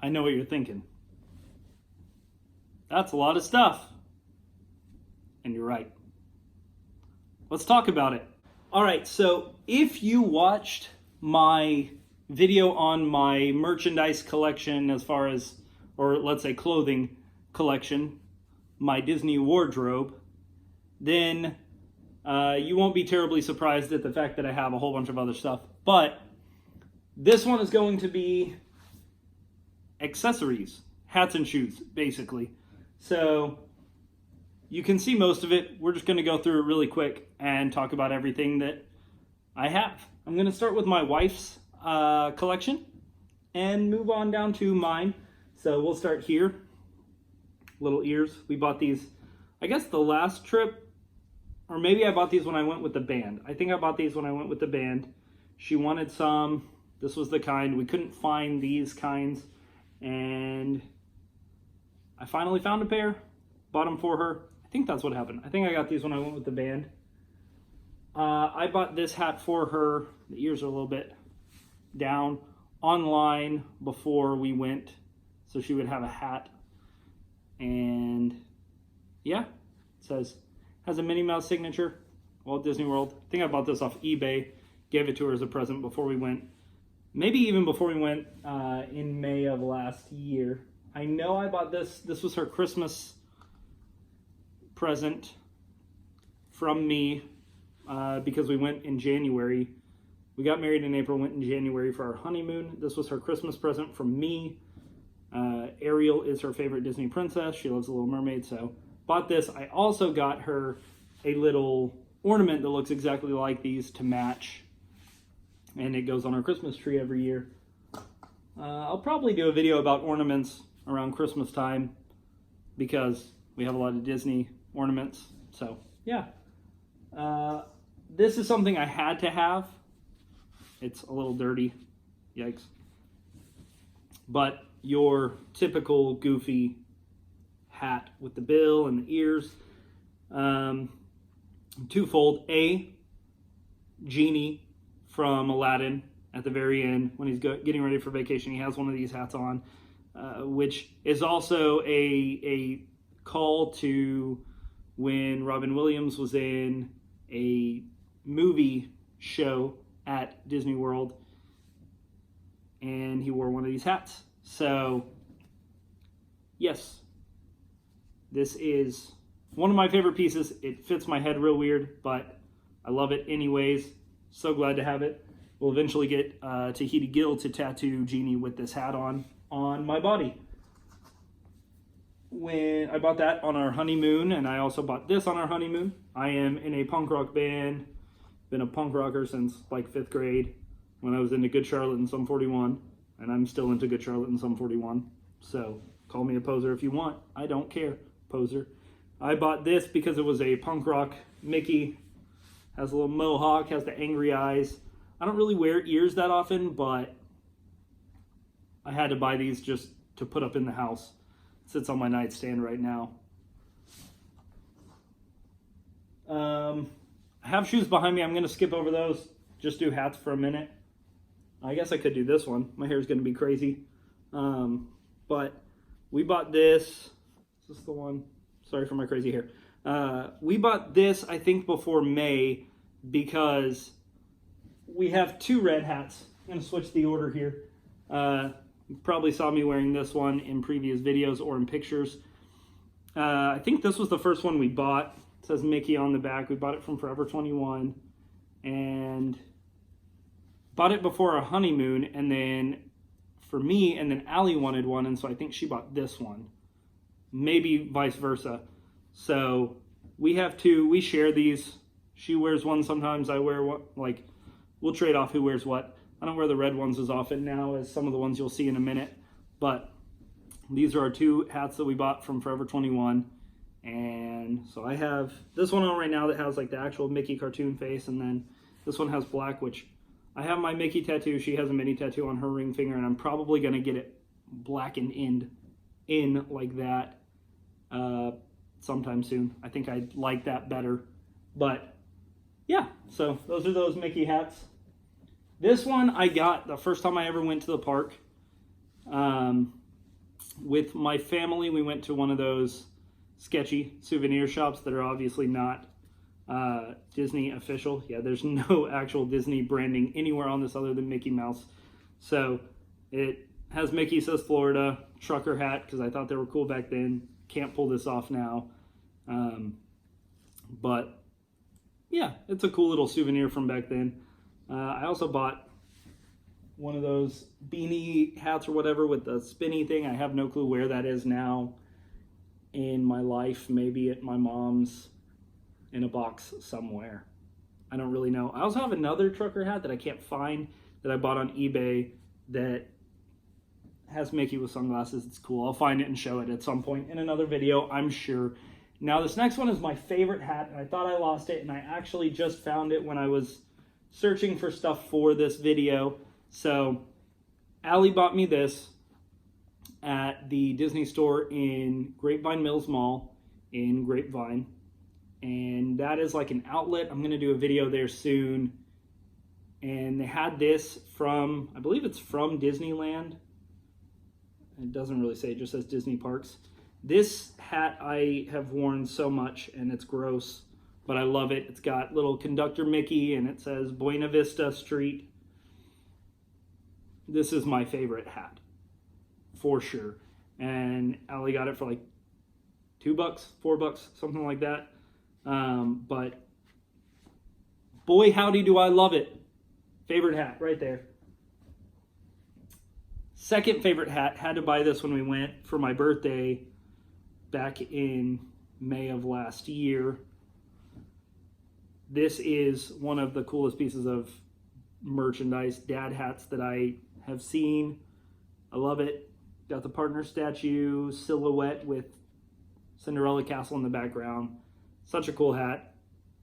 I know what you're thinking. That's a lot of stuff. And you're right. Let's talk about it. All right, so if you watched my video on my merchandise collection as far as, or let's say clothing collection, my Disney wardrobe, then you won't be terribly surprised at the fact that I have a whole bunch of other stuff. But this one is going to be accessories, hats and shoes, basically. So you can see most of it. We're just going to go through it really quick and talk about everything that I have. I'm going to start with my wife's collection and move on down to mine. So we'll start here. Little ears. We bought these, I guess, the last trip, or maybe I bought these when I went with the band. I think I bought these when I went with the band. She wanted some. This was the kind. We couldn't find these kinds, and I finally found a pair. Bought them for her. I think that's what happened. I think I got these when I went with the band. I bought this hat for her. The ears are a little bit down, online before we went, so she would have a hat. And yeah, it says, has a Minnie Mouse signature, Walt Disney World. I think I bought this off eBay, gave it to her as a present before we went. Maybe even before we went in May of last year. I know I bought this. This was her Christmas present from me because we went in January. We got married in April, went in January for our honeymoon. This was her Christmas present from me. Ariel is her favorite Disney princess. She loves The Little Mermaid, so bought this. I also got her a little ornament that looks exactly like these to match, and it goes on our Christmas tree every year. I'll probably do a video about ornaments around Christmas time because we have a lot of Disney ornaments. So yeah, this is something I had to have. It's a little dirty, yikes. But your typical goofy hat with the bill and the ears. Twofold. A, Genie from Aladdin at the very end when he's getting ready for vacation. He has one of these hats on, which is also a call to when Robin Williams was in a movie show at Disney World, and he wore one of these hats. So, yes, this is one of my favorite pieces. It fits my head real weird, but I love it anyways. So glad to have it. We'll eventually get Tahiti Gill to tattoo Genie with this hat on my body. When I bought that on our honeymoon, and I also bought this on our honeymoon. I am in a punk rock band. Been a punk rocker since like 5th grade when I was into Good Charlotte and Sum 41. And I'm still into Good Charlotte and Sum 41. So call me a poser if you want. I don't care, poser. I bought this because it was a punk rock Mickey. Has a little mohawk, has the angry eyes. I don't really wear ears that often, but I had to buy these just to put up in the house. It sits on my nightstand right now. I have shoes behind me. I'm going to skip over those. Just do hats for a minute. I guess I could do this one. My hair is going to be crazy. But we bought this. Is this the one? Sorry for my crazy hair. We bought this, I think, before May because we have 2 red hats. I'm going to switch the order here. You probably saw me wearing this one in previous videos or in pictures. I think this was the first one we bought. It says Mickey on the back. We bought it from Forever 21 and bought it before our honeymoon, and then for me, and then Allie wanted one, and so I think she bought this one. Maybe vice versa. So we have 2. We share these. She wears one sometimes. I wear one. Like, we'll trade off who wears what. I don't wear the red ones as often now as some of the ones you'll see in a minute. But these are our 2 hats that we bought from Forever 21. And so I have this one on right now that has like the actual Mickey cartoon face, and then this one has black, which I have my Mickey tattoo. She has a Minnie tattoo on her ring finger, and I'm probably going to get it blackened in like that sometime soon. I think I'd like that better. But yeah, so those are those Mickey hats. This one I got the first time I ever went to the park. with my family, we went to one of those sketchy souvenir shops that are obviously not Disney official. Yeah, there's no actual Disney branding anywhere on this other than Mickey Mouse. So it has Mickey Says Florida, trucker hat, because I thought they were cool back then. Can't pull this off now. But yeah, it's a cool little souvenir from back then. I also bought one of those beanie hats or whatever with the spinny thing. I have no clue where that is now in my life. Maybe at my mom's in a box somewhere. I don't really know. I also have another trucker hat that I can't find that I bought on eBay that has Mickey with sunglasses. It's cool. I'll find it and show it at some point in another video, I'm sure. Now this next one is my favorite hat, and I thought I lost it, and I actually just found it when I was searching for stuff for this video. So Allie bought me this at the Disney store in Grapevine Mills Mall in Grapevine. And that is like an outlet. I'm going to do a video there soon. And they had this from, I believe it's from Disneyland. It doesn't really say, it just says Disney Parks. This hat I have worn so much, and it's gross, but I love it. It's got little conductor Mickey, and it says Buena Vista Street. This is my favorite hat, for sure. And Allie got it for like $2, $4, something like that. But boy, howdy do I love it. Favorite hat right there. Second favorite hat, had to buy this when we went for my birthday back in May of last year. This is one of the coolest pieces of merchandise, dad hats that I have seen. I love it. Got the partner statue silhouette with Cinderella Castle in the background. Such a cool hat.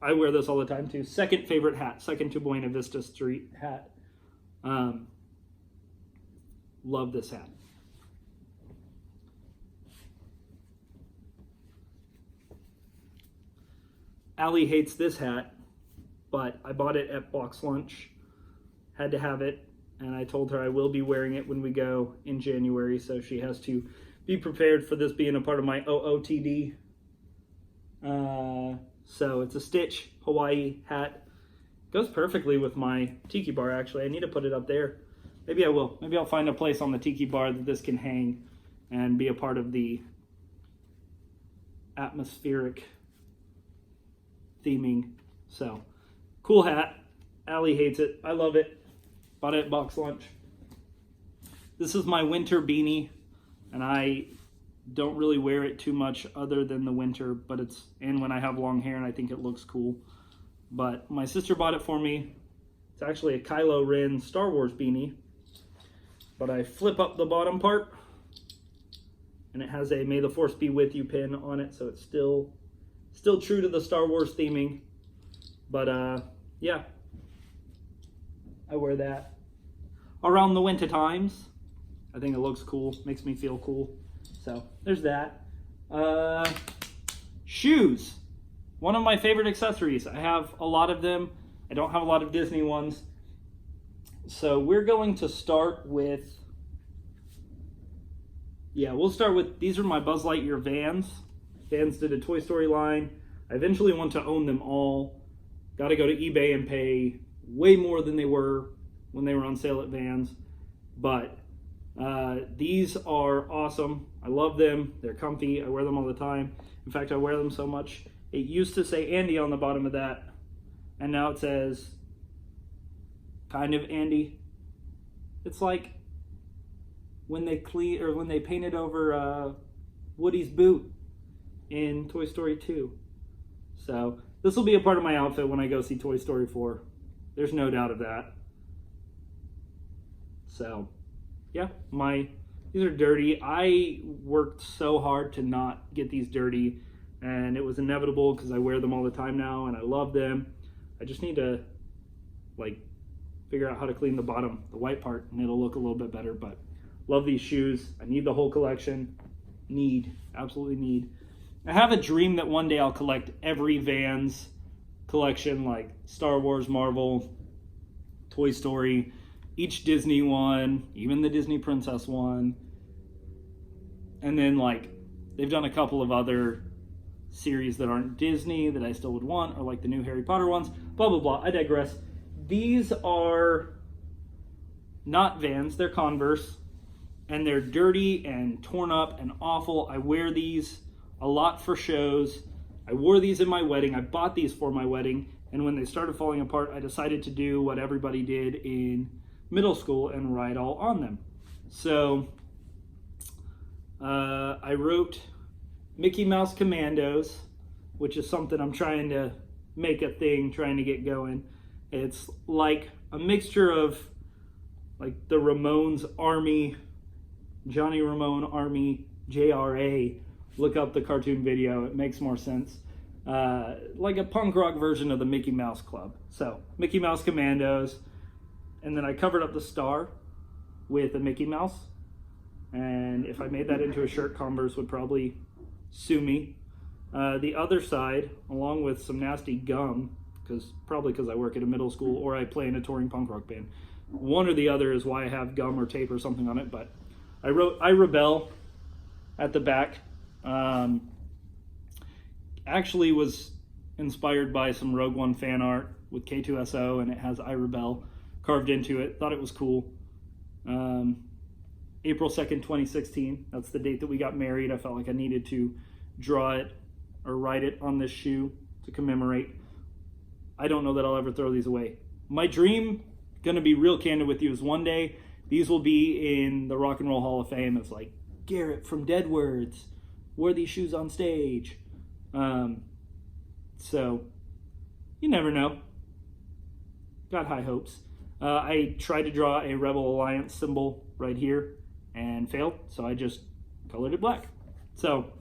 I wear this all the time too. Second favorite hat, second to Buena Vista Street hat. Love this hat. Allie hates this hat, but I bought it at Box Lunch. Had to have it, and I told her I will be wearing it when we go in January, so she has to be prepared for this being a part of my OOTD. So it's a Stitch Hawaii hat. Goes perfectly with my tiki bar, actually. I need to put it up there. Maybe I will. Maybe I'll find a place on the tiki bar that this can hang and be a part of the atmospheric theming. So, cool hat. Allie hates it. I love it. Bought it at Box Lunch. This is my winter beanie, and I don't really wear it too much other than the winter, but and when I have long hair, and I think it looks cool. But my sister bought it for me. It's actually a Kylo Ren Star Wars beanie, but I flip up the bottom part, and it has a May the Force be with you pin on it, so it's still true to the Star Wars theming. But yeah, I wear that around the winter times. I think it looks cool, makes me feel cool. So there's that. Shoes, one of my favorite accessories. I have a lot of them. I don't have a lot of Disney ones. So we're going to start with, we'll start with, these are my Buzz Lightyear Vans. Vans did a Toy Story line. I eventually want to own them all. Got to go to eBay and pay way more than they were when they were on sale at Vans. But these are awesome. I love them. They're comfy. I wear them all the time. In fact, I wear them so much. It used to say Andy on the bottom of that, and now it says kind of Andy. It's like when they painted over Woody's boot in Toy Story 2. So this will be a part of my outfit when I go see Toy Story 4. There's no doubt of that. So yeah, these are dirty. I worked so hard to not get these dirty, and it was inevitable because I wear them all the time now and I love them. I just need to figure out how to clean the bottom, the white part, and it'll look a little bit better. But love these shoes. I need the whole collection. Absolutely need. I have a dream that one day I'll collect every Vans collection, like Star Wars, Marvel, Toy Story, each Disney one, even the Disney Princess one. And then like they've done a couple of other series that aren't Disney that I still would want, or like the new Harry Potter ones, blah, blah, blah. I digress. These are not Vans, they're Converse, and they're dirty and torn up and awful. I wear these a lot for shows. I wore these in my wedding. I bought these for my wedding, and when they started falling apart, I decided to do what everybody did in middle school and ride all on them. So I wrote Mickey Mouse Commandos, which is something I'm trying to make a thing, trying to get going. It's like a mixture of like the Ramones Army, Johnny Ramone Army, JRA. Look up the cartoon video, it makes more sense. Like a punk rock version of the Mickey Mouse Club. So, Mickey Mouse Commandos. And then I covered up the star with a Mickey Mouse. And if I made that into a shirt, Converse would probably sue me. The other side, along with some nasty gum, probably because I work at a middle school or I play in a touring punk rock band. One or the other is why I have gum or tape or something on it, but I wrote I Rebel at the back. Actually was inspired by some Rogue One fan art with K2SO, and it has I Rebel carved into it. Thought it was cool. April 2nd, 2016. That's the date that we got married. I felt like I needed to draw it or write it on this shoe to commemorate. I don't know that I'll ever throw these away. My dream, gonna be real candid with you, is one day these will be in the Rock and Roll Hall of Fame. It's like Garrett from Dead Words wore these shoes on stage. So you never know. Got high hopes. I tried to draw a Rebel Alliance symbol right here and failed, so I just colored it black. So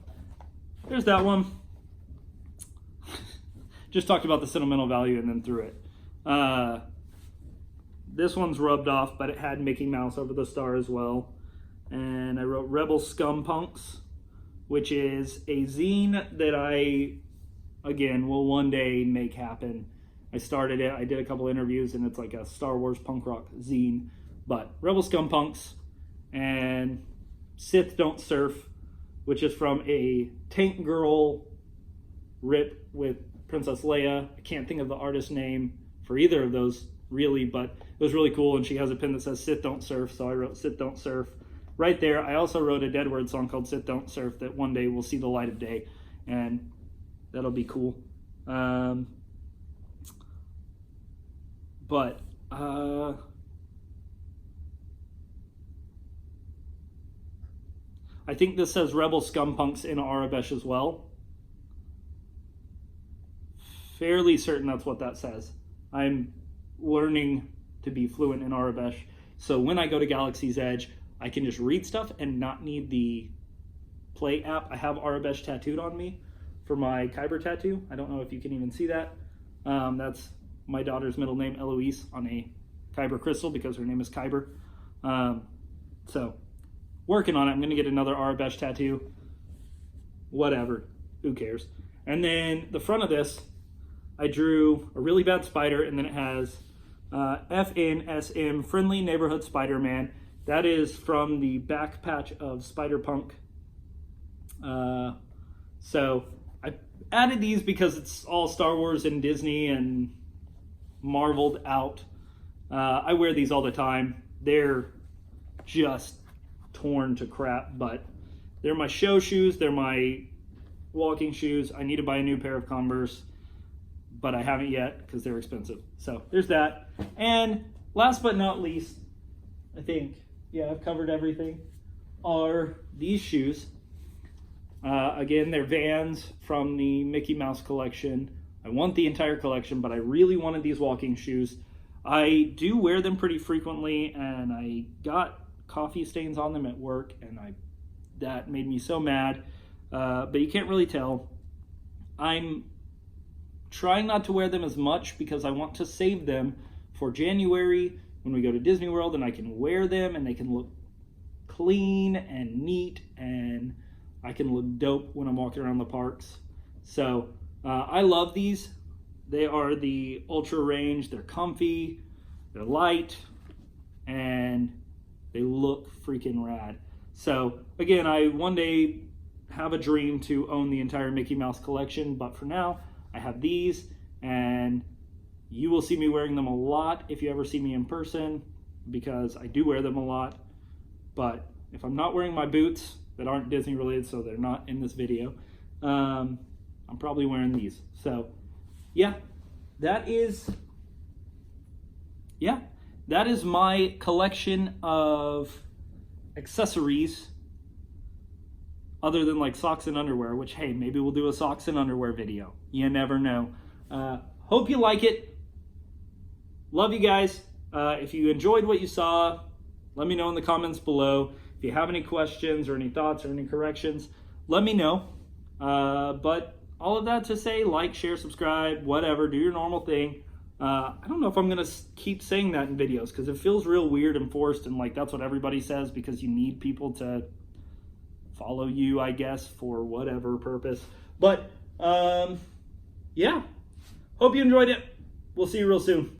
there's that one. Just talked about the sentimental value and then threw it. This one's rubbed off, but it had Mickey Mouse over the star as well. And I wrote Rebel Scum Punks, which is a zine that I, again, will one day make happen. I started it, I did a couple interviews, and it's like a Star Wars punk rock zine. But Rebel Scum Punks and Sith Don't Surf, which is from a Tank Girl rip with Princess Leia. I can't think of the artist's name for either of those, really, but it was really cool, and she has a pin that says Sith Don't Surf, so I wrote Sith Don't Surf right there. I also wrote a Dead Word song called Sith Don't Surf that one day will see the light of day, and that'll be cool. But I think this says Rebel Scum Punks in Aurebesh as well. Fairly certain that's what that says. I'm learning to be fluent in Aurebesh, so when I go to Galaxy's Edge, I can just read stuff and not need the Play app. I have Aurebesh tattooed on me for my Kyber tattoo. I don't know if you can even see that. That's my daughter's middle name, Eloise, on a Kyber crystal because her name is Kyber. So, working on it. I'm going to get another Aurebesh tattoo. Whatever. Who cares? And then the front of this, I drew a really bad spider, and then it has FNSM, Friendly Neighborhood Spider-Man. That is from the back patch of Spider-Punk. So I added these because it's all Star Wars and Disney and Marveled out. I wear these all the time. They're just torn to crap, but they're my show shoes. They're my walking shoes. I need to buy a new pair of Converse, but I haven't yet because they're expensive. So there's that. And last but not least, I think, yeah, I've covered everything, are these shoes. Again, they're Vans from the Mickey Mouse collection. I want the entire collection, but I really wanted these walking shoes. I do wear them pretty frequently, and I got coffee stains on them at work, and that made me so mad. But you can't really tell. I'm trying not to wear them as much because I want to save them for January when we go to Disney World, and I can wear them and they can look clean and neat, and I can look dope when I'm walking around the parks. So I love these. They are the Ultra Range. They're comfy, they're light, and they look freaking rad. So again, I one day have a dream to own the entire Mickey Mouse collection, but for now I have these, and you will see me wearing them a lot if you ever see me in person, because I do wear them a lot. But if I'm not wearing my boots that aren't Disney related, so they're not in this video, I'm probably wearing these. So yeah, that is my collection of accessories other than like socks and underwear, which, hey, maybe we'll do a socks and underwear video. You never know. Hope you like it. Love you guys. If you enjoyed what you saw, let me know in the comments below. If you have any questions or any thoughts or any corrections, let me know. But all of that to say, like, share, subscribe, whatever, do your normal thing. I don't know if I'm going to keep saying that in videos, because it feels real weird and forced, and like that's what everybody says, because you need people to follow you, I guess, for whatever purpose. But yeah, hope you enjoyed it. We'll see you real soon.